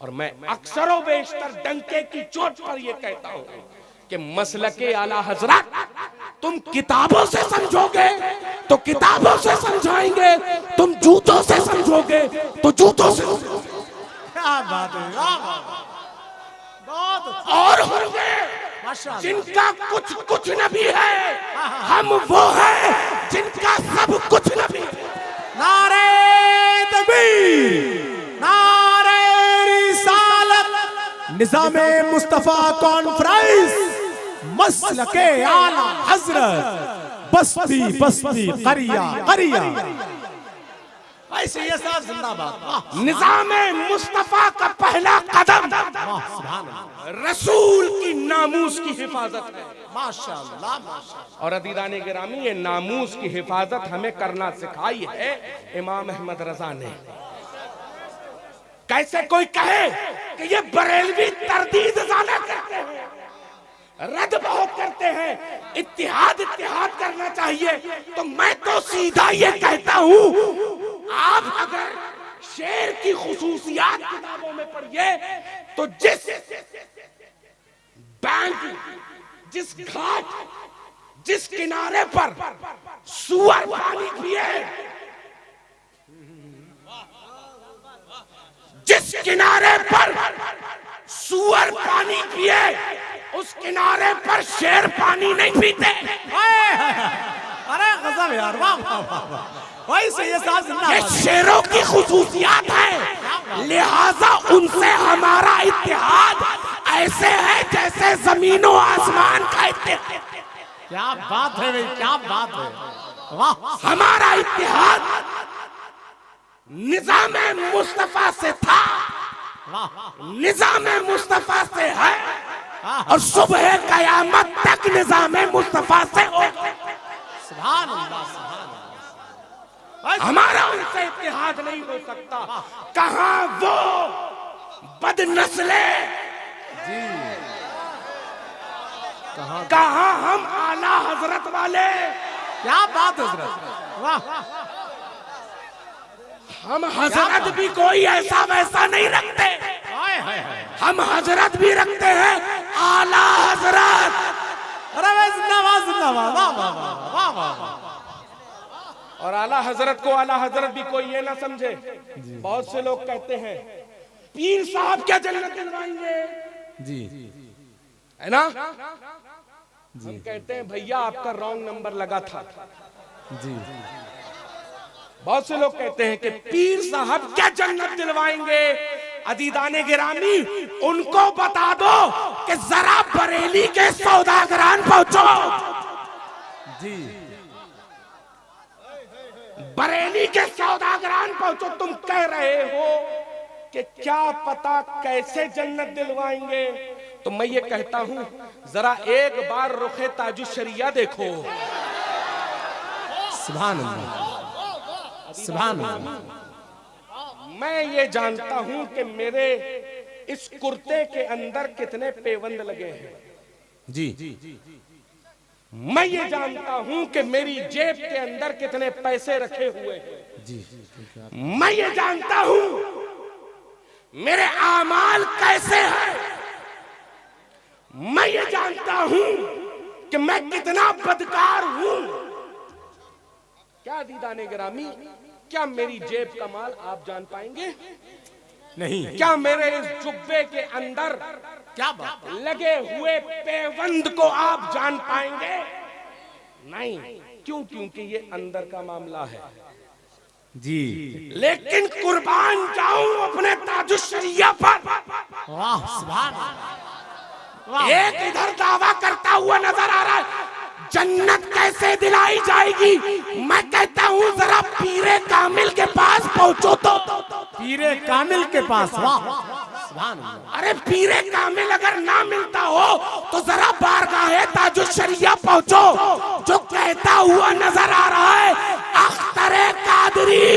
और मैं अक्सरों बेशतर डंके की चोट पर यह कहता हूं कि मसलके आला हजरत तुम किताबों से समझोगे तो किताबों से समझाएंगे, तुम जूतों से समझोगे तो जूतों से। क्या बात है, बहुत और होंगे जिनका कुछ कुछ नबी है, हम वो हैं जिनका सब कुछ नबी है। नारे तकबीर, नारे रिसालत, निज़ामे मुस्तफा कॉन्फ्रेंस, मसलके आला हजरत, बस्ती बस्ती करिया करिया। ऐसे ये साहब जिंदाबाद। निज़ामे मुस्तफा का पहला कदम रसूल की नामूस की हिफाजत है। माशाअल्लाह माशाअल्लाह। और अदीदाने गिरामी, ये नामूस की हिफाजत हमें करना सिखाई है इमाम अहमद रजा ने। कैसे कोई कहे कि ये बरेलवी तरदीद ज़्यादा करते हैं, रद्द बहुत करते हैं, इत्तिहाद इत्तिहाद करना चाहिए, तो मैं तो सीधा ये कहता हूं, आप अगर शेर की खुसूसियात किताबों में पढ़िए तो जिस बैंक, जिस घाट, जिस किनारे पर सुअर पानी पिए, जिस किनारे पर सुअर पानी पिए, उस किनारे पर शेर पानी नहीं पीते। अरे गजब यार, वाह वाह वाह। वैसे ये साहब जिंदाबाद। ये शेरों की खुसूसियात है, लिहाजा उनसे हमारा इत्तेहाद ऐसे है जैसे जमीनों आसमान का इत्तेहाद। क्या बात है भाई, क्या बात है, वाह। हमारा इत्तेहाद निज़ामे मुस्तफा से था, निज़ामे मुस्तफा से है, और सुबह कयामत तक निज़ामे मुस्तफा से होगा। सुभान अल्लाह, सुभान अल्लाह। हमारा उनसे इत्तेहाद नहीं हो सकता। कहां वो बदनस्ले, कहां हम आला हजरत वाले। क्या बात हजरत, वाह। हम हजरत भी कोई ऐसा वैसा नहीं रखते, हम हजरत भी रखते हैं आला हजरत। अरे भाई जिंदाबाद जिंदाबाद, वाह वाह वाह वाह वाह। और आला हजरत को आला हजरत भी कोई ये ना समझे। बहुत से लोग कहते हैं पीर साहब क्या जन्नत दिलवाएंगे, जी है ना। हम कहते हैं भैया आपका रॉन्ग नंबर लगा था। जी बहुत से लोग कहते हैं कि पीर साहब क्या जन्नत दिलवाएंगे। अदीदाने गिरामी, उनको बता दो कि जरा बरेली के सौदागरान पहुंचो। जी बरेली के सौदागरान पहुंचो। तुम कह रहे हो कि क्या पता कैसे जन्नत दिलवाएंगे, तो मैं ये कहता हूं जरा एक बार रुखे ताजुशरिया देखो। सुभान अल्लाह, सुभान अल्लाह। मैं ये जानता हूं कि मेरे इस कुर्ते के अंदर कितने पेवंद लगे हैं। जी मैं ये जानता हूं कि मेरी जेब के अंदर कितने पैसे रखे हुए हैं। जी मैं ये जानता हूं मेरे आमाल कैसे हैं। मैं ये जानता हूं कि मैं कितना बदकार हूं। क्या दीदाने गिरामी, क्या मेरी जेब का माल आप जान पाएंगे? नहीं। क्या मेरे इस जुब्बे के अंदर क्या बात, लगे हुए पेवंद को आप जान पाएंगे? नहीं। क्यों? क्योंकि ये अंदर का मामला है। जी लेकिन कुर्बान जाऊं अपने ताजुशरिया पर। वाह सुभान अल्लाह। एक इधर दावा करता हुआ नजर आ रहा है जन्नत कैसे दिलाई जाएगी। मैं कहता हूं जरा पीरे कामिल के पास पहुंचो तो। पीरे कामिल के पास, वाह सुभान अल्लाह। अरे पीरे कामिल अगर ना मिलता हो तो जरा बारगाहे ताजुशरिया पहुंचो। जो कहता हुआ नजर आ रहा है अख्तरे कादरी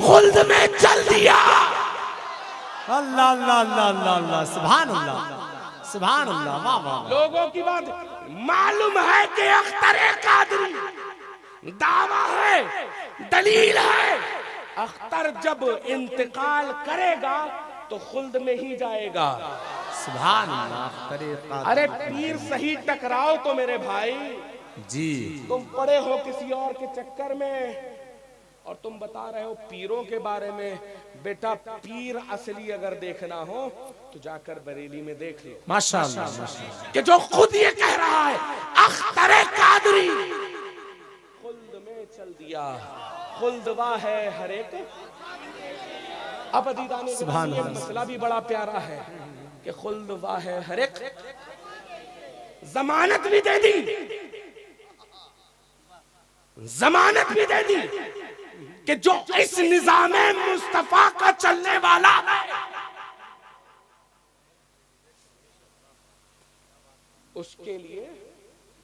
खुल्द में चल दिया। अल्लाह अल्लाह अल्लाह अल्लाह, सुभान अल्लाह सुभान अल्लाह, वाह वाह। लोगों की बात मालूम है कि अख्तरे कादरी दावा है, दलील है। अख्तर जब इंतकाल करेगा तो तो खुल्द में ही जाएगा। सुभान अल्लाह। तरीक़ा अरे पीर सही टकराओ तो मेरे भाई, जी तुम पड़े हो किसी और के चक्कर में और तुम बता रहे हो पीरों के बारे में। बेटा पीर असली अगर देखना हो तो जाकर बरेली में देख लो माशाअल्लाह माशाअल्लाह। कि जो खुद ये कह रहा है अख्तर कादरी खुल्द में चल दिया, खुल्दवा है हर एक। अब अदीदान ये मसला भी बड़ा प्यारा है कि खुल्दवा है हर एक, जमानत भी दे दी, जमानत भी दे दी कि जो इस निजामे मुस्तफा का चलने वाला है उसके लिए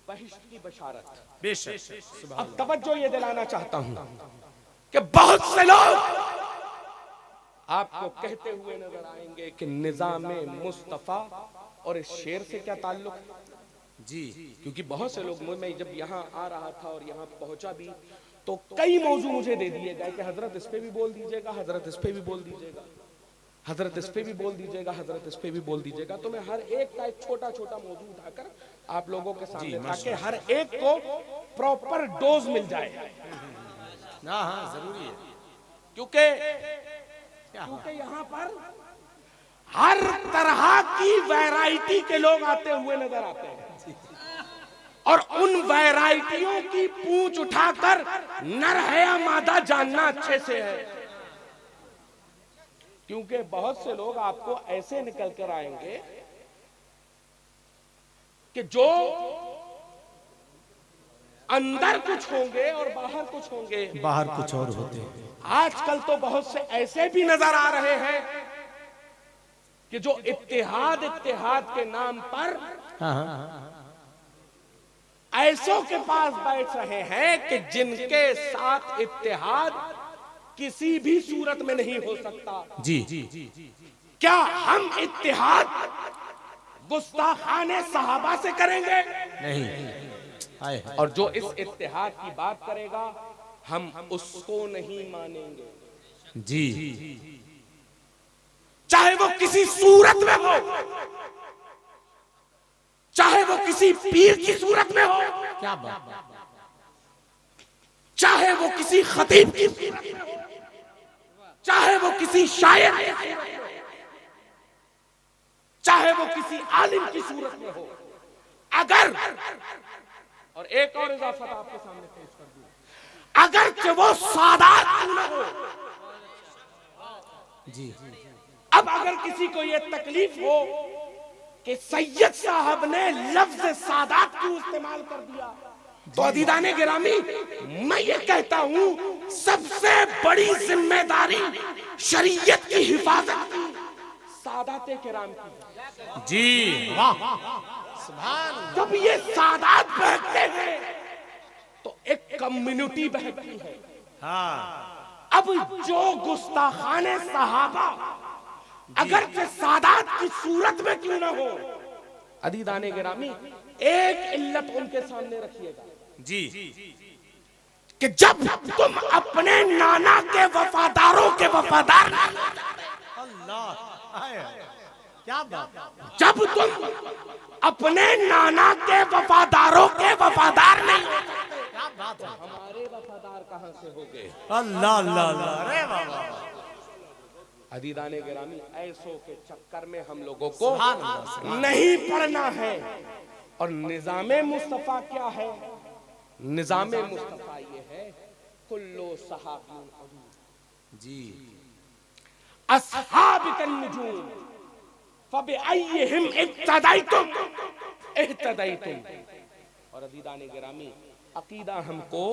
बहिश्त की बशारत। बेशक। अब तवज्जो ये दिलाना चाहता हूं कि बहुत से लोग आपको कहते हुए नजर आएंगे कि निजामे मुस्तफा और इस शेर से क्या ताल्लुक जी। क्योंकि बहुत से लोग, मैं जब यहाँ आ रहा था और यहाँ पहुंचा भी तो कई मौजू मुझे दे दिए गए कि हजरत इस पे भी बोल दीजिएगा, हजरत इस पे भी बोल दीजिएगा, हजरत इस पे भी बोल दीजिएगा, हजरत इस पे भी बोल दीजिएगा। तो मैं हर एक का एक छोटा छोटा मौजू उठाकर आप लोगों के सामने, ताकि हर एक को प्रॉपर डोज मिल जाए। हाँ जरूरी है, क्योंकि यहाँ पर हर तरह की वैरायटी के लोग आते हुए नजर आते हैं और उन वैरायटियों की पूंछ उठाकर नर है या मादा जानना अच्छे से है। क्योंकि बहुत से लोग आपको ऐसे निकल कर आएंगे कि जो अंदर कुछ होंगे और बाहर कुछ होंगे, बाहर कुछ और होते हैं। आजकल तो बहुत से ऐसे भी नजर आ रहे हैं कि जो इत्तेहाद के नाम पर ऐसों के पास बैठ रहे हैं कि जिनके साथ इत्तेहाद किसी भी सूरत में नहीं हो सकता। जी। क्या हम इत्तेहाद गुस्ताखाने सहाबा से करेंगे? नहीं। और जो इस इत्तेहाद की बात करेगा हम उसको नहीं मानेंगे। जी। चाहे वो किसी सूरत में हो, चाहे वो किसी पीर की सूरत में हो, क्या बात, चाहे वो किसी खतीब की सूरत में हो, चाहे वो किसी शायर की सूरत में हो, चाहे वो किसी आलिम की सूरत में हो। अगर, और एक और इजाफा आपके सामने पेश कर दूं, अगर कि वो सादात क्यों न हो। जी। अब अगर किसी को ये तकलीफ हो कि सैयद साहब ने लफ्ज सादात क्यों इस्तेमाल कर दिया, तो अदीदाने गिरामी मैं ये कहता हूं सबसे बड़ी जिम्मेदारी शरीयत की हिफाजत की सादाते किराम की। जी वाह सुभान अल्लाह। जब ये सादात बहकते हैं तो एक कम्युनिटी बहकती है। हाँ। अब जो गुस्ताखाने सहाबा अगर से सादात की सूरत में क्यों ना हो, अदीदाने गिरामी एक इल्लत उनके सामने रखिएगा जी कि जब तुम अपने नाना के वफादारों के वफादार, अल्लाह क्या बात, जब तुम अपने नाना के वफादारों के वफादार नहीं, क्या बात है, हमारे वफादार कहां से हो गए? अल्लाह अल्लाह अल्लाह। अरे बाबा अदीदाने गिरामी ऐसों के चक्कर में हम लोगों को नहीं पड़ना है। और निजामे मुस्तफा क्या है? निजामे मुस्तफा ये है कुल्लो सहाबी जी अस्हाबिकन नुजूम फबिअय्यिहिम इक्तदैतुम इह्तदैतुम। और अदीदाने गिरामी अकीदा हमको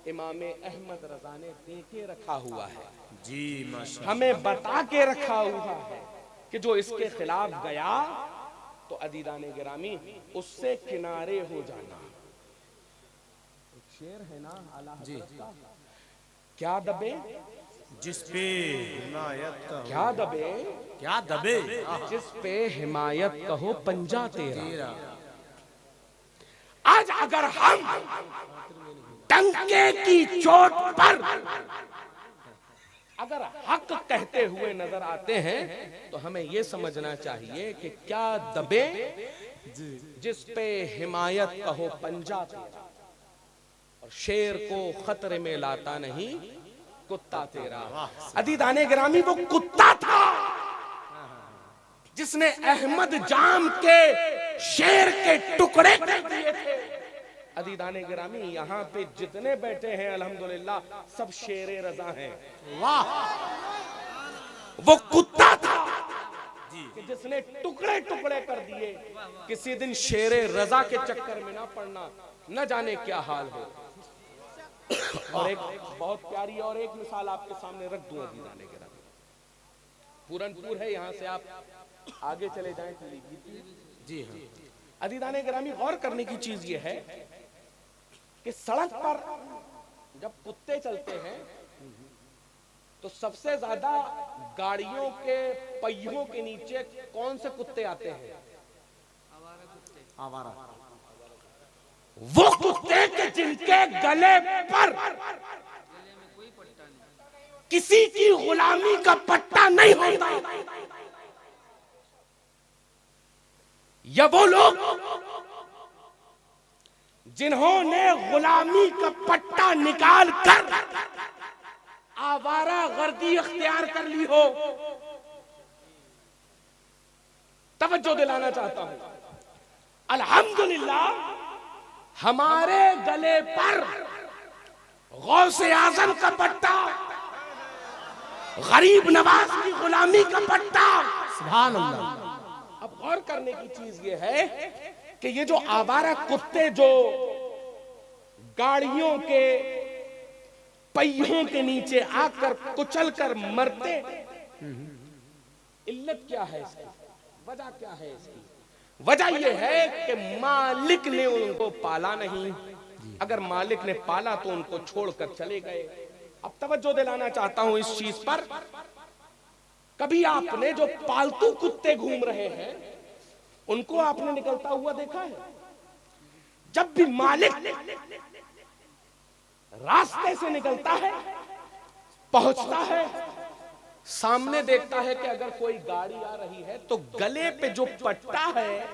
इमाम अहमद रजा ने दे के रखा हुआ है जी माशाअल्लाह, हमें बता के रखा हुआ है कि जो इसके खिलाफ गया तो अदीदाने गिरामी उससे किनारे हो जाना। शेर है ना आला हज़रत का, क्या दबे जिस पे हिमायत का, क्या दबे, क्या दबे जिस पे हिमायत कहो पंजा तेरा। आज अगर हम टंके की चोट पर अगर हक कहते हुए नजर आते हैं तो हमें यह समझना चाहिए कि क्या दबे जिस पे हिमायत कहो पंजा तेरा, और शेर को खतरे में लाता नहीं कुत्ता तेरा। अदीदाने गिरामी, वो कुत्ता था जिसने अहमद जाम के शेर के टुकड़े कर दिए थे। अदीदाने गिरामी, यहाँ पे जितने बैठे हैं अल्हम्दुलिल्लाह सब शेरे रजा हैं। वाह, वो कुत्ता था कि जिसने टुकड़े टुकड़े कर दिए। किसी दिन शेरे रजा के चक्कर में ना पड़ना, न जाने क्या हाल हो। और एक बहुत प्यारी और एक मिसाल आपके सामने रख दूं अदीदाने गिरामी। पूरनपुर है, यहाँ से आप आगे चले जाएं जी हाँ। अदीदाने गिरामी, गौर करने की चीज ये है कि सड़क पर जब कुत्ते चलते हैं तो सबसे ज्यादा गाड़ियों के पहियों के नीचे कौन से कुत्ते आते हैं? आवारा। वो कुत्ते के जिनके गले पर किसी की गुलामी का पट्टा नहीं होता, या वो लोग जिन्होंने गुलामी का पट्टा निकाल कर आवारा गर्दी अख्तियार कर ली हो। तवज्जो दिलाना चाहता हूं, अल्हम्दुलिल्लाह हमारे गले पर गौसे आजम का पट्टा, गरीब नवाज की गुलामी का पट्टा। सुभान अल्लाह। अब गौर करने की चीज ये है कि ये जो आवारा कुत्ते जो गाड़ियों के पहियों के नीचे आकर कुचल कर मरते, इल्लत क्या है इसकी? वजह क्या है इसकी? वजह यह है कि मालिक ने उनको पाला नहीं। अगर मालिक ने पाला तो उनको छोड़कर चले गए। अब तवज्जो दिलाना चाहता हूं इस चीज पर, कभी आपने जो पालतू कुत्ते घूम रहे हैं उनको आपने निकलता हुआ देखा है? जब भी मालिक रास्ते से निकलता है, पहुंचता है, सामने देखता है कि अगर कोई गाड़ी आ रही है तो गले पे जो पट्टा है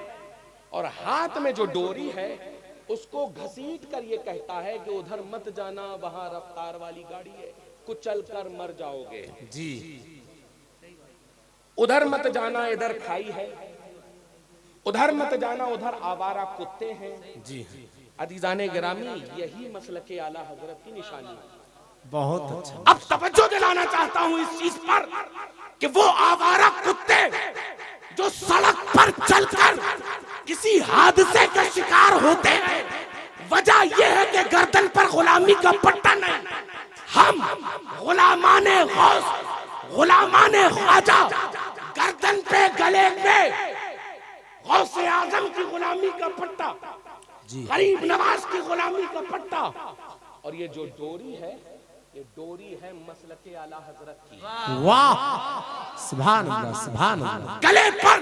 और हाथ में जो डोरी है उसको घसीट कर ये कहता है कि उधर मत जाना, वहां रफ्तार वाली गाड़ी है, कुचल कर मर जाओगे जी। उधर मत जाना, इधर खाई है, उधर मत जाना, उधर आवारा कुत्ते हैं जी। अदीजाने गिरामी, यही मसलके आला हजरत की निशानी है। बहुत अच्छा। अब तवज्जो दिलाना चाहता हूं इस चीज पर कि वो आवारा कुत्ते जो सड़क पर चलकर किसी हादसे का शिकार होते हैं, वजह यह है कि गर्दन पर गुलामी का पट्टा नहीं। हम गुलामाने गौस, गुलामाने ख्वाजा, गर्दन पे गले पे गौसे आजम की गुलामी का पट्टा, गरीब नवाज की गुलामी का पट्टा। और ये जो डोरी है, ये डोरी है मसलके आला हजरत की। वाह, सुभान अल्लाह, सुभान अल्लाह। गले पर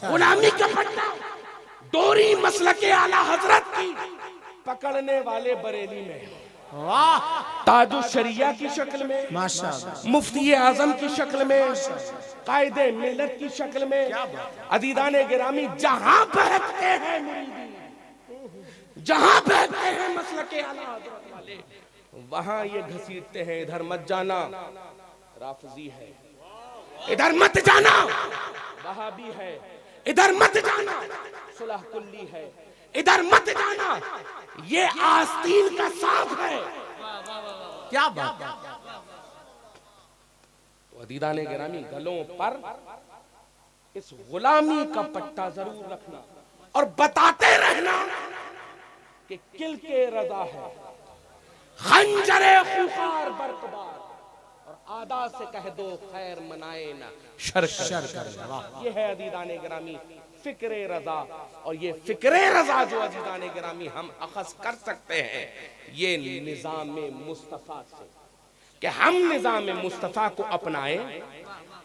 गुलामी का पट्टा, डोरी मसलके आला हजरत की। पकड़ने वाले बरेली में, वाह, ताजुल शरिया की शक्ल में, माशाअल्लाह, मुफ्ती आजम की शक्ल में, कायदे मिल्लत की शक्ल में। अदीदाने गिरामी, जहां बहकते हैं मुरीदी, जहां बहकते हैं मसलके आला हजरत वाले, वहां ये घसीटते हैं, इधर मत जाना राफजी है, इधर मत जाना वहाबी है, इधर मत जाना सुलह कुल्ली है, इधर मत जाना ये आस्तीन का सांप है। क्या बात है। तो अदीदाने गिरामी, गलों पर इस गुलामी का पट्टा जरूर रखना और बताते रहना कि किल के रजा है, खंजरे खुखार बरकबार, और आदा से कह दो खैर मनाए ना शर कर। ये है अदीदाने गिरामी फिक्रे रजा। और ये फिक्रे रजा जो अदीदाने गिरामी हम अखज़ कर सकते हैं, ये निज़ाम मुस्तफ़ा से, कि हम निज़ाम मुस्तफ़ा को अपनाएं,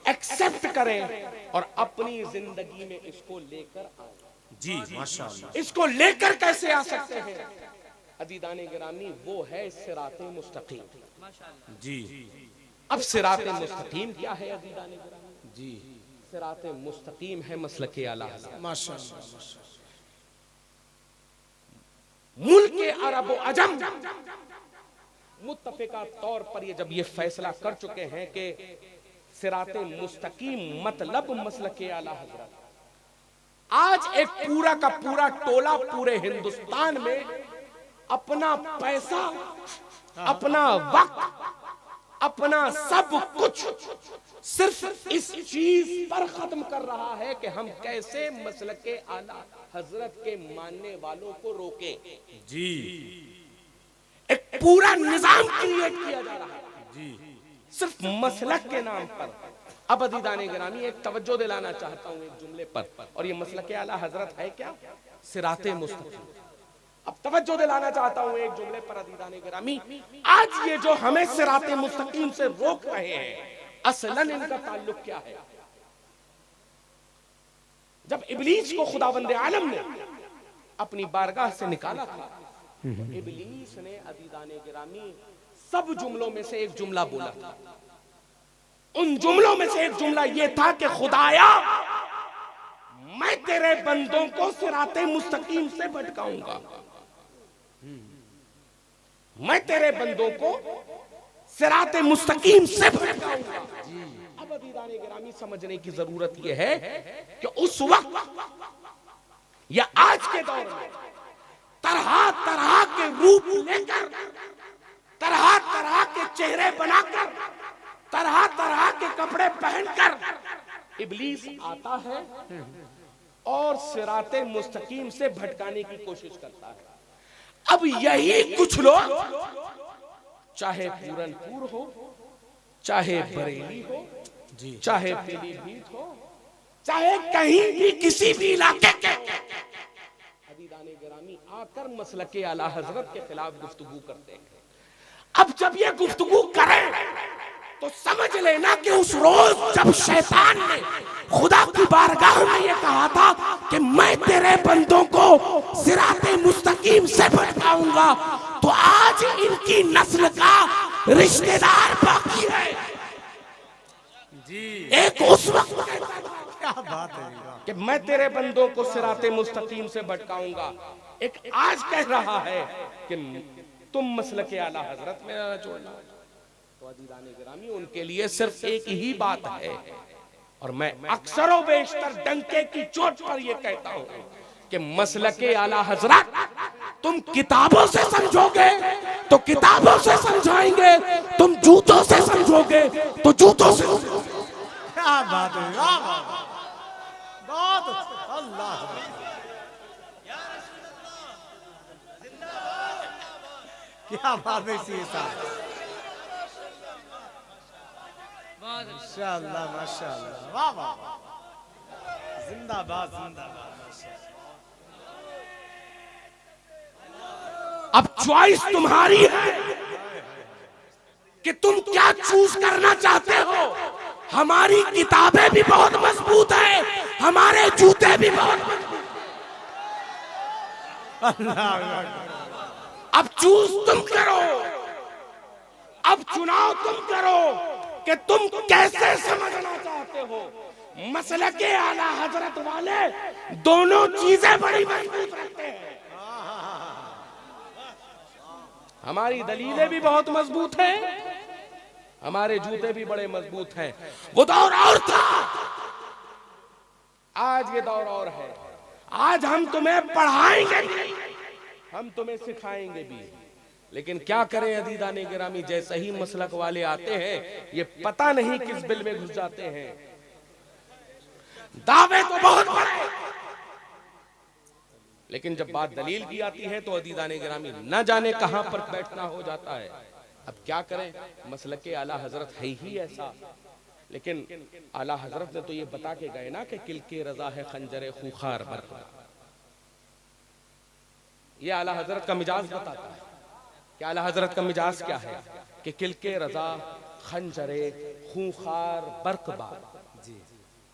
एक्सेप्ट करें और अपनी जिंदगी में इसको लेकर आए। जी माशाअल्लाह। इसको लेकर कैसे आ सकते हैं अदीदाने गिरामी? वो है सिराते मुस्तकीम। जी। अब सिराते मुस्तकीम क्या है अज़ीज़ान गिरामी? जी, सिराते मुस्तकीम है मसलके आला हज़रत। माशाअल्लाह। मुल्के अरब व अजम मुत्तफ़िका तौर पर ये जब ये फैसला कर चुके हैं कि सिराते मुस्तकीम मतलब मसलके आला हज़रत, आज एक पूरा का पूरा टोला पूरे हिंदुस्तान में अपना पैसा, अपना वक्त, अपना सब कुछ सिर्फ इस चीज पर खत्म कर रहा है कि हम कैसे मसलके आला हजरत के मानने वालों को रोकें। जी, एक पूरा निजाम क्रिएट किया जा रहा है जी, सिर्फ मसलक के नाम पर। अब अज़ीज़ान गिरामी एक तवज्जो दिलाना चाहता हूं एक जुमले पर, और ये मसलके आला हजरत है क्या? सिराते मुस्तकीम। अब तवज्जो दिलाना चाहता हूं एक जुमले पर अज़ीज़ान गिरामी, आज ये जो हमें सिराते मुस्तकीम से रोक रहे हैं, असलन इनका ताल्लुक क्या है? जब इब्लीस को खुदावंद आलम ने अपनी बारगाह से निकाला था, इब्लीस ने अज़ीज़ान गिरामी सब जुमलों में से एक जुमला बोला था। उन जुमलों में से एक जुमला यह था कि खुदाया, मैं तेरे बंदों को सिराते मुस्तकीम से भटकाऊंगा, मैं तेरे बंदों को सिराते मुस्तकीम से भटकाऊंगा। अब अज़ीज़ान गिरामी समझने की जरूरत यह है कि उस वक्त या आज के दौर में तरह तरह के रूप लेकर, तरह तरह के चेहरे बनाकर, तरह तरह के कपड़े पहनकर इब्लीस आता है और सिराते मुस्तकीम से भटकाने की कोशिश करता है। अब यही कुछ लोग, चाहे पूरनपुर हो, चाहे बरेली हो, चाहे पीलीभीत हो, चाहे कहीं भी किसी भी इलाके के अज़ीज़ान गिरामी आकर मसलके आला हजरत के खिलाफ गुफ्तगू करते हैं। अब जब ये गुफ्तगू करें तो समझ लेना कि उस रोज जब शैतान ने खुदा की बारगाह में ये कहा था कि मैं तेरे बंदों को सिराते मुस्तकीम से भटकाऊंगा, तो आज इनकी नस्ल का रिश्तेदार बाकी है जी। एक उस वक्त क्या बात है कि मैं तेरे बंदों को सिराते मुस्तकीम से भटकाऊंगा, एक आज कह रहा है कि तुम मसलके आला हजरत में ना छोड़ना। तो अज़ीज़ान गिरामी उनके लिए सिर्फ एक ही बात है, और मैं अक्सर बेशतर डंके की चोट पर यह कहता हूं कि मसलके आला हजरत तुम किताबों से समझोगे तो किताबों से समझाएंगे, तुम जूतों से समझोगे तो जूतों से। क्या बात है, बहुत अल्लाह, क्या बात है साहब, माशाअल्लाह माशाअल्लाह, वाह वाह, जिंदाबाद जिंदाबाद। अब चॉइस तुम्हारी है कि तुम क्या चूज करना चाहते हो। हमारी किताबें भी बहुत मजबूत है, हमारे जूते भी बहुत मजबूत। अब चूज तुम करो, अब चुनाव तुम करो कि तुम कैसे समझना चाहते हो। मसलके आला हजरत वाले दोनों चीजें बड़ी मजबूत रखते हैं। हमारी दलीलें भी बहुत मजबूत हैं, हमारे जूते भी बड़े मजबूत हैं। वो दौर और था, आज ये दौर और है। आज हम तुम्हें पढ़ाएंगे भी, हम तुम्हें सिखाएंगे भी, लेकिन क्या करें अज़ीज़ान गिरामी, जैसे ही मसलक वाले आते हैं ये पता नहीं किस बिल में घुस जाते हैं। दावे तो बहुत बड़े, लेकिन जब बात दलील की आती है तो अज़ीज़ान गिरामी न जाने कहां पर बैठना हो जाता है। अब क्या करें, मसलके आला हजरत है ही ऐसा। लेकिन आला हजरत ने तो ये बता के गए ना कि किलके रजा है खंजरे खूखार बरखा। ये आला हजरत का मिजाज बताता है कि आला हजरत का मिजाज क्या है कि किलके रजा खंजरे खूखार बरकबार।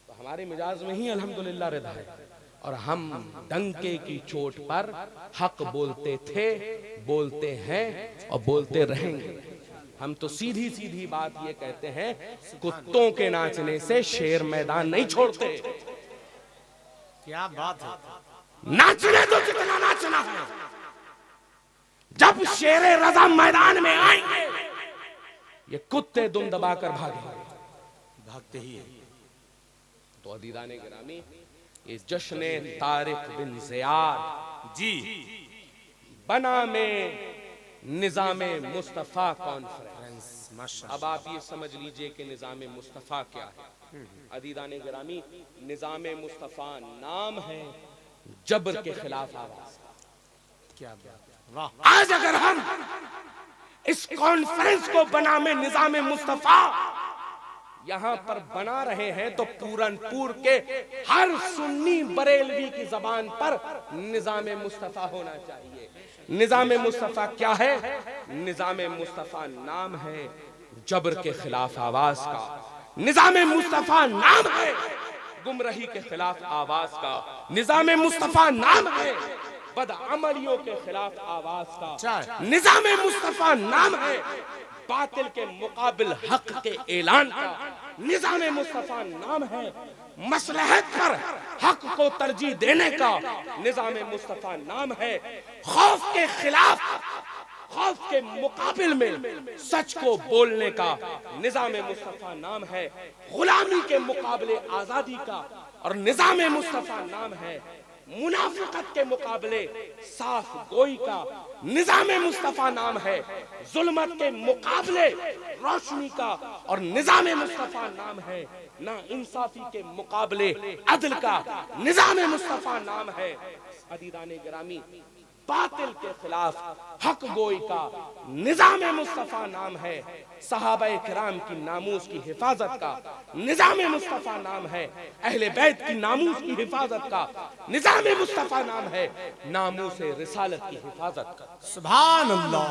तो हमारे मिजाज में ही अल्हम्दुलिल्लाह रिदा है, और हम डंके की चोट पर हक बोलते थे, बोलते हैं और बोलते रहेंगे। हम तो सीधी सीधी बात ये कहते हैं, कुत्तों के नाचने से शेर मैदान नहीं छोड़ते। क्या बात है। नाचने तो जितना नाचना है, जब शेरे रज़ा मैदान में आएंगे ये कुत्ते दुम दबाकर भागेंगे, भागते ही है। तो अदीदाने गिरामी, इस जश्न तारिक बिन ज़ियाद जी बना में निज़ामे मुस्तफ़ा कॉन्फ्रेंस। माशाअल्लाह। अब आप ये समझ लीजिए कि निज़ामे मुस्तफ़ा क्या है। अदीदाने गिरामी, निज़ामे मुस्तफ़ा नाम है जबर के खिलाफ आवाज। क्या बात है। वाह। आज अगर हम इस कॉन्फ्रेंस को बना में निज़ामे मुस्तफ़ा यहां पर बना रहे हैं, तो पूरनपुर के हर सुन्नी बरेलवी की जबान पर निज़ामे मुस्तफ़ा होना चाहिए। निज़ामे मुस्तफ़ा क्या है? निज़ामे मुस्तफ़ा नाम है जबर के खिलाफ आवाज का। निज़ामे मुस्तफ़ा नाम है गुमराही के खिलाफ आवाज का। निज़ामे मुस्तफ़ा नाम है बदअमलियों के खिलाफ आवाज का। निज़ामे मुस्तफ़ा नाम है बातिल के मुकाबिल हक के ऐलान का। निज़ामे मुस्तफ़ा नाम है मसलहत पर हक को तरजीह देने का। निज़ामे मुस्तफ़ा नाम है खौफ के खिलाफ, खौफ के मुकाबिल में सच को बोलने का। निज़ामे मुस्तफ़ा नाम है गुलामी के मुकाबले आजादी का। और निज़ामे मुस्तफ़ा नाम है मुनाफिकत के मुकाबले साफ गोई का। निज़ामे मुस्तफ़ा नाम है जुल्मत के मुकाबले रोशनी का। और निज़ामे मुस्तफ़ा नाम है ना इंसाफी के मुकाबले अदल का। निज़ामे मुस्तफ़ा नाम है अदीदाने गिरामी बातिल के खिलाफ हक गोई का। निज़ामे मुस्तफ़ा नाम है सहाबाए किराम की नामूस की हिफाजत का। निज़ामे मुस्तफ़ा नाम है अहले बैत की नामूस की हिफाजत का। निज़ामे मुस्तफ़ा नाम है नामूस रिसालत की हिफाजत का। सुभान अल्लाह,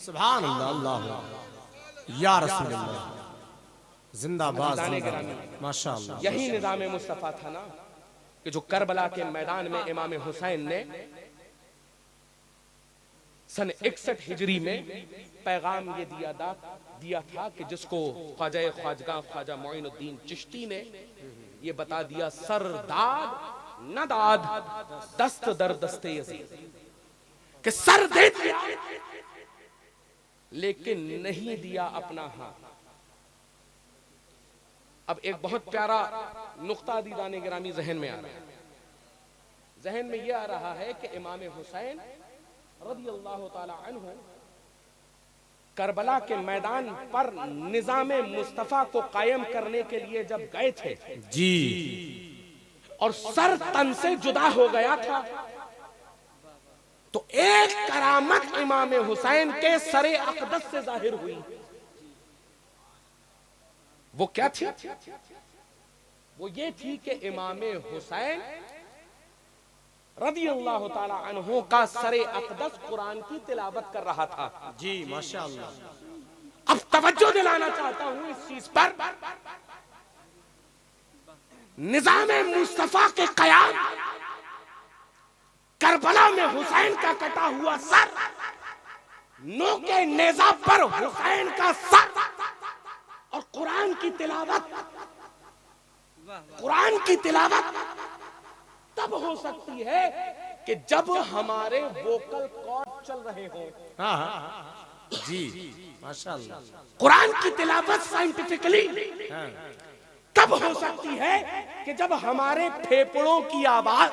सुभान अल्लाह, अल्लाह या रसूल अल्लाह, जिंदाबाद जिंदाबाद। माशाअल्लाह। यही निज़ामे मुस्तफ़ा था ना कि जो करबला के मैदान में इमाम हुसैन ने सन 61 हिजरी में पैगाम ये दिया था कि जिसको ख्वाजा ख्वाजगा ख्वाजा मोइनुद्दीन चिश्ती ने ये बता दिया, सरदाद नदाद दस्त दर दस्ते यजीद, कि सर दे दिया लेकिन नहीं दिया अपना हाथ। अब एक बहुत प्यारा नुक्ता दीदाने गिरामी जहन में आ रहा है। जहन में यह आ रहा है कि इमाम हुसैन रज़ियल्लाहु ताला अन्हु करबला के मैदान पर निज़ामे मुस्तफ़ा को कायम करने के लिए जब गए थे जी, और सर तन से जुदा हो गया था, तो एक करामत इमाम हुसैन के सरे अक़दस से जाहिर हुई। वो क्या थी? वो ये थी कि इमाम हुसैन रज़ियल्लाहु ताला अन्हु का सरे अक़दस कुरान की तिलावत कर रहा था। जी माशाअल्लाह। अब तवज्जो दिलाना चाहता हूं इस चीज पर, निज़ामे मुस्तफ़ा के क़याम, करबला में हुसैन का कटा हुआ सर, नोके नेज़ा पर हुसैन का सर, और कुरान की तिलावत, कुरान की तिलावत तब हो सकती है कि जब हमारे वोकल कॉर्ड चल रहे हों। हाँ हाँ जी माशाअल्लाह। कुरान की तिलावत साइंटिफिकली हाँ। तब हो सकती है कि जब हमारे फेफड़ों की आवाज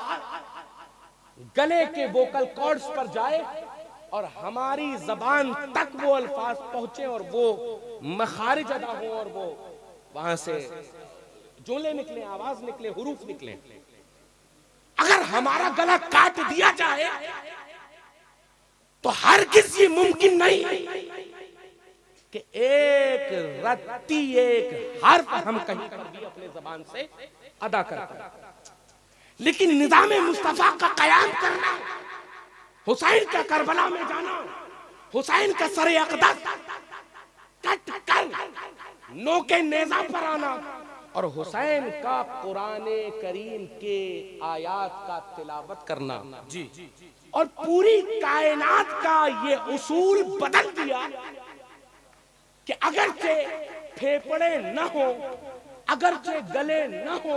गले के वोकल कॉर्ड्स पर जाए और हमारी जबान तक वो अल्फाज पहुंचे और वो मखारिज अदा हो और वो वहां से जुमले निकले, आवाज निकले, हुरूफ निकले। अगर हमारा गला काट दिया जाए तो हर किसी मुमकिन नहीं कि एक रत्ती, एक हर्फ हम कहीं पर भी अपने जबान से अदा कर पाए। लेकिन निज़ामे मुस्तफ़ा का क़याम करना, हुसैन का करबला में जाना, हुसैन का सरे अक़दस कट कर नोके नेज़ा पर आना और हुसैन का कुराने करीम के आयात का तिलावत करना जी और पूरी कायनात का ये उसूल बदल दिया कि अगरचे फेफड़े न हो, अगरचे गले न हो,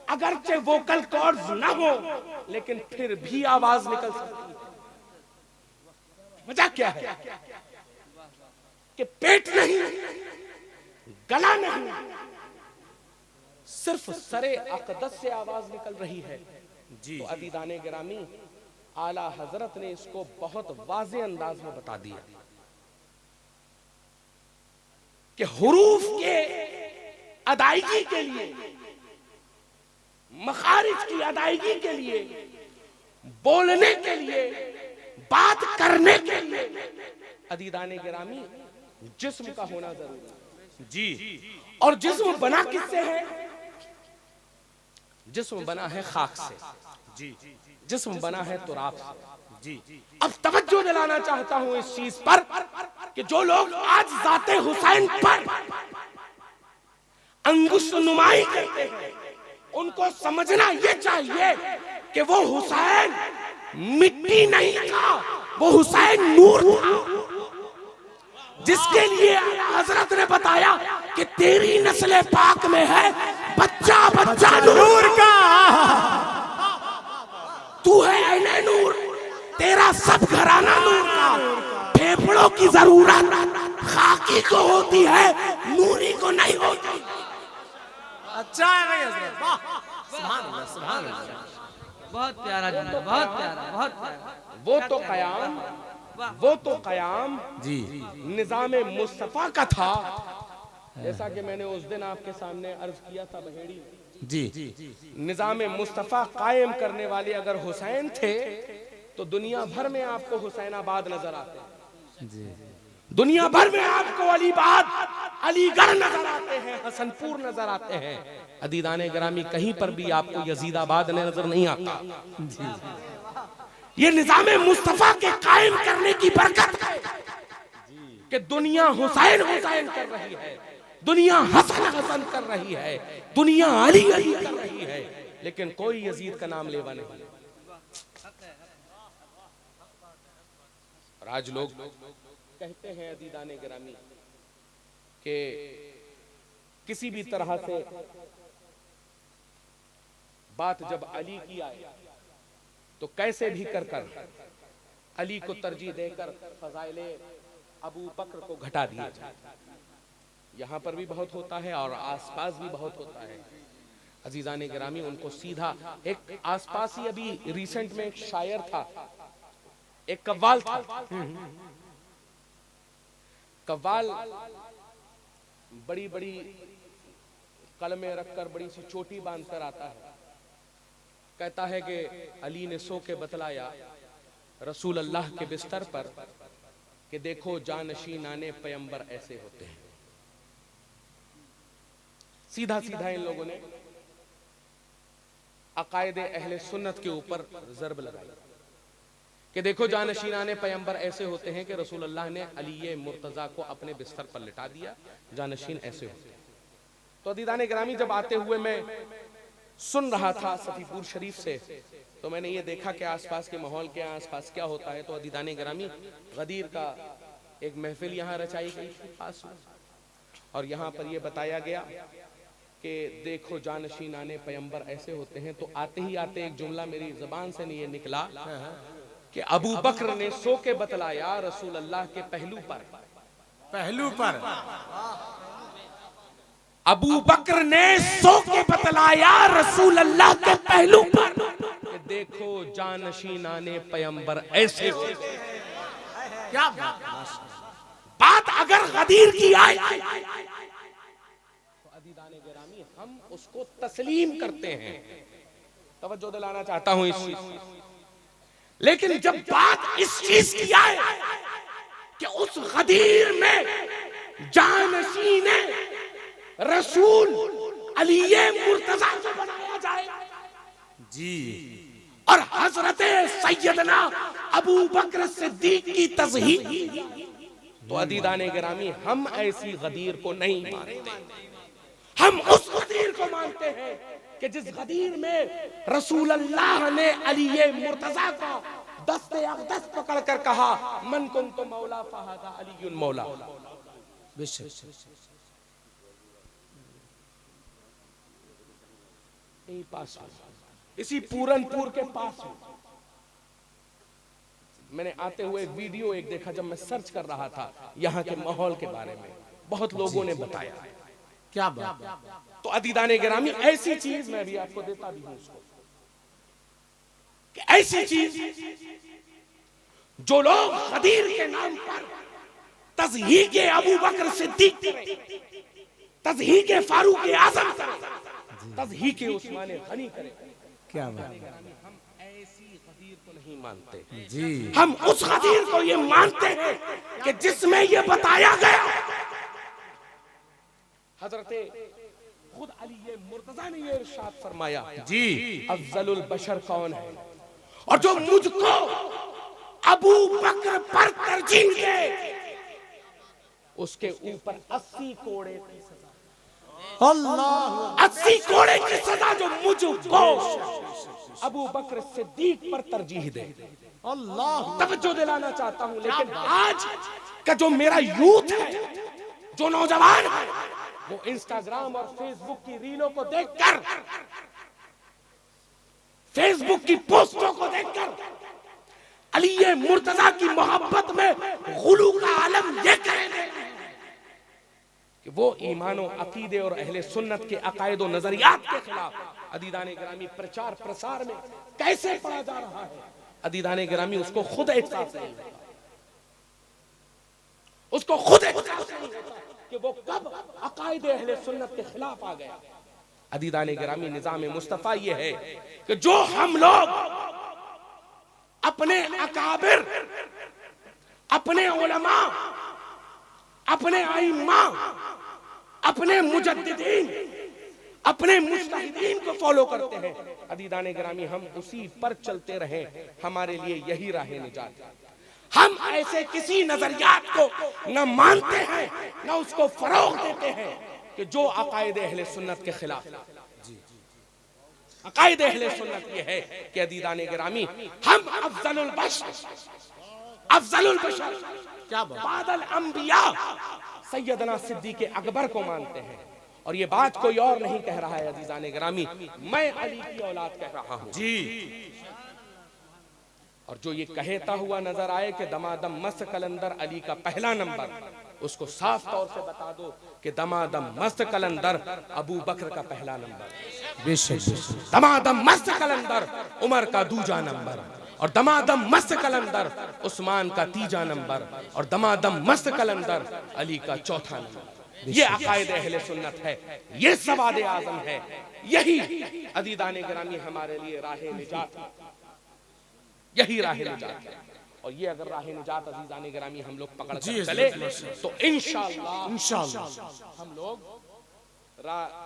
अगरचे वोकल कॉर्ड्स न हो, लेकिन फिर भी आवाज निकल सकती है। वजह क्या है कि पेट नहीं, गला नहीं, सिर्फ सरे अक़दस से आवाज निकल रही है जी। तो अदीदाने गिरामी, आला हजरत ने इसको बहुत वाज़े अंदाज में बता दिया कि हुरूफ के अदायगी के लिए, मखारिज की अदायगी के लिए, बोलने के लिए, बात करने के लिए अदीदाने गिरामी जिस्म का होना जरूरी है जी। और जिस्म बना किससे है? जिस्म बना है खाक से जी, जिस्म बना है तुराब से जी। अब तवज्जो दिलाना चाहता हूं इस चीज पर कि जो लोग आज ज़ाते हुसैन पर अंगुश नुमाई करते हैं, उनको समझना यह चाहिए कि वो हुसैन मिट्टी नहीं था, वो हुसैन नूर था, जिसके लिए हजरत ने बताया कि तेरी नस्ल पाक में है बच्चा बच्चा नूर का, तू है ऐने नूर, तेरा सब घराना नूर का। फेफड़ों की जरूरत खाकी को होती है, नूरी को नहीं होती। अच्छा है भाई हजरत, वाह, सुभान अल्लाह, सुभान अल्लाह, बहुत प्यारा जनाब, बहुत प्यारा, बहुत प्यारा। वो तो कयाम जी निजाम मुस्तफा का था, जैसा कि मैंने उस दिन आपके सामने अर्ज किया था बहेड़ी जी। निजाम मुस्तफा कायम करने वाले अगर हुसैन थे तो दुनिया भर में आपको हुसैनाबाद नजर आते हैं जी। दुनिया भर में आपको अलीबाद, अलीगढ़ नजर आते हैं, हसनपुर नजर आते हैं। अदीदाने गिरामी कहीं पर भी आपको यजीदाबाद नजर नहीं आता जी। ये निजाम मुस्तफा के कायम करने की बरकत है कि दुनिया हुसैन हुसैन कर रही है, दुनिया हसन हसन कर रही है, दुनिया अली अली कर रही है, लेकिन कोई यजीद का नाम लेवा नहीं। और आज लोग कहते हैं अदीदाने गिरामी कि किसी भी तरह से बात जब अली की आए तो कैसे भी कर कर अली को तरजीह देकर फजाइले अबू बकर को घटा दिया जाए। यहाँ पर भी बहुत होता है और आसपास भी बहुत होता है। अजीजाने गिरामी, उनको सीधा एक आसपास ही अभी रिसेंट में एक शायर था, एक कव्वाल था। कव्वाल बड़ी बड़ी कलमें रखकर बड़ी सी चोटी बांधकर आता है, कहता है कि अली ने सो के बतलाया रसूल अल्लाह के बिस्तर पर कि देखो जानशीनाने पैगंबर ऐसे होते हैं। सीधा सीधा इन लोगों ने अकायदे अहले सुन्नत के ऊपर ज़र्ब लगाई कि देखो जानशीनाने पैगंबर ऐसे होते हैं कि रसूल अल्लाह ने अली मुर्तजा को अपने बिस्तर पर लिटा दिया, जानशीन ऐसे होते हैं। तो अदीदाने गिरामी, जब आते हुए मैं सुन रहा था सफीपुर शरीफ से, तो मैंने ये देखा कि आसपास के माहौल के आसपास क्या होता है। तो अदीदाने गिरामी, गदीर का एक महफिल यहाँ रचाई गई पास में, और यहाँ पर यह बताया गया कि देखो जानशीनाने पैगंबर ऐसे होते हैं। तो आते ही आते एक जुमला मेरी ज़बान से नहीं निकला कि अबू बकर ने सो के बतलाया रसूल अल्लाह के पहलू पर, पहलू पर अबू बकर ने सो के बतलाया रसूल अल्लाह के पहलू पर कि देखो जानशीनाने पैगंबर ऐसे होते हैं। क्या बात अगर गदीर की आए तो अदीदाने गिरामी हम उसको तस्लीम करते हैं। तवज्जो दिलाना चाहता हूं इस चीज, लेकिन जब बात इस चीज की आए कि उस गदीर में जानशीने रसूल अली मुर्तजा को बनाया जाए जी, और हजरत सैयदना अबू बकर सिद्दीक की तज़हीक, तो अदीदाने गिरामी हम ऐसी गदीर को नहीं मानते। हम उस गदीर को मानते हैं कि जिस गदीर में रसूल अल्लाह ने अली मुर्तजा का दस्ते अक़दस पकड़ कर कहा, मन कुन्तु मौला फहादा अलीयुन मौला। यही पास इसी पूरनपुर के पास हूं। मैंने आते हुए एक वीडियो देखा, जब मैं सर्च कर रहा था यहाँ के माहौल के बारे में, बहुत लोगों ने बताया। क्या बात। तो अदीदाने गिरामी, ऐसी चीज मैं भी आपको देता भी हूं उसको, कि ऐसी चीज जो लोग गदीर के नाम पर तज़हीक़ अबू बकर सिद्दीक़ करें, तज़हीक़ फारूक आज़म करें, तज़हीक़ उस्मान गनी करें, क्या बात। हम ऐसी गदीर को नहीं मानते जी, हम उस गदीर को ये मानते हैं कि जिसमें ये बताया गया, हजरते खुद अली मुर्तजा ने ये इरशाद फरमाया जी, अफ़ज़लुल बशर कौन है, और जो मुझको अबू बकर पर तरजीह दे उसके ऊपर 80 कोड़े की सजा, अल्लाह 80 कोड़े की सजा जो मुझको अबू बकर सिद्दीक पर तरजीह दे। अल्लाह। तवज्जो दिलाना चाहता हूं, लेकिन आज का जो मेरा यूथ है, जो नौजवान है, वो इंस्टाग्राम और फेसबुक की रीलों को देखकर, फेसबुक की पोस्टों को देखकर अली मुर्तजा की मोहब्बत में गुलू का आलम ये करेंगे कि वो ईमानो अकीदे और अहले सुन्नत के अकायद और नजरियात के खिलाफ अदीदाने गिरामी प्रचार प्रसार में कैसे पड़ा जा रहा है। अदीदाने गिरामी उसको खुद एहसास नहीं होता, उसको खुद एहसास नहीं होता कि वो कब अकायद अहले सुन्नत के खिलाफ आ गया। अदीदाने गिरामी, निजाम मुस्तफा ये है कि जो हम लोग अपने अकाबिर, अपने उलमा, अपने आइम्मा, अपने मुजद्दिदीन, अपने मुज्तहिदीन को फॉलो करते हैं, अदीदाने गिरामी हम उसी पर चलते रहे, हमारे लिए यही राह निजात है। हम ऐसे किसी नजरियात को न मानते हैं न उसको फरोग देते हैं कि जो अकायद अहले सुन्नत के खिलाफ। अकायद अहले सुन्नत ये है कि अदीदाने गिरामी हम अफजलुल बशर क्या बात। बादल अंबिया सैयदना सिद्दीक़ अकबर को मानते हैं, और ये बात कोई और नहीं कह रहा है अदीदाने गिरामी, मैं अली की औलाद कह रहा हूं जी। और जो ये कहता हुआ नजर आए कि दमादम मस्त कलंदर अली का पहला नंबर, उसको साफ तौर से बता दो कि दमादम मस्त कलंदर अबू बकर का पहला नंबर, बेशक। दमादम मस्त कलंदर उमर का दूजा नंबर, और दमादम मस्त कलंदर उस्मान का तीजा नंबर, और दमादम मस्त कलंदर अली का चौथा नंबर। ये अकायद अहले सुन्नत है, ये सवाद आजम है, यही अदीदाने गिरामी हमारे लिए राह निजात है, यही राह निजात है। और ये अगर राह निजात अजीजाने गिरामी हम लोग पकड़ कर चले तो इंशाअल्लाह हम लोग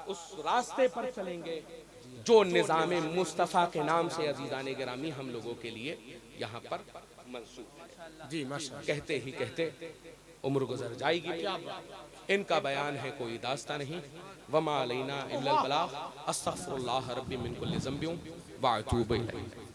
उस रास्ते पर चलेंगे जो निजाम मुस्तफ़ा के नाम से अजीजाने गिरामी हम लोगों के लिए यहाँ पर मंसूब है। जी माशाअल्लाह। कहते ही कहते उम्र गुजर जाएगी, इनका बयान है कोई दास्ता नहीं। वमा अलैना इल्लल बलाग, अस्तगफिरुल्लाह रब्बी मिन कुल्लि ज़ंबिन व अतूबु इलैह।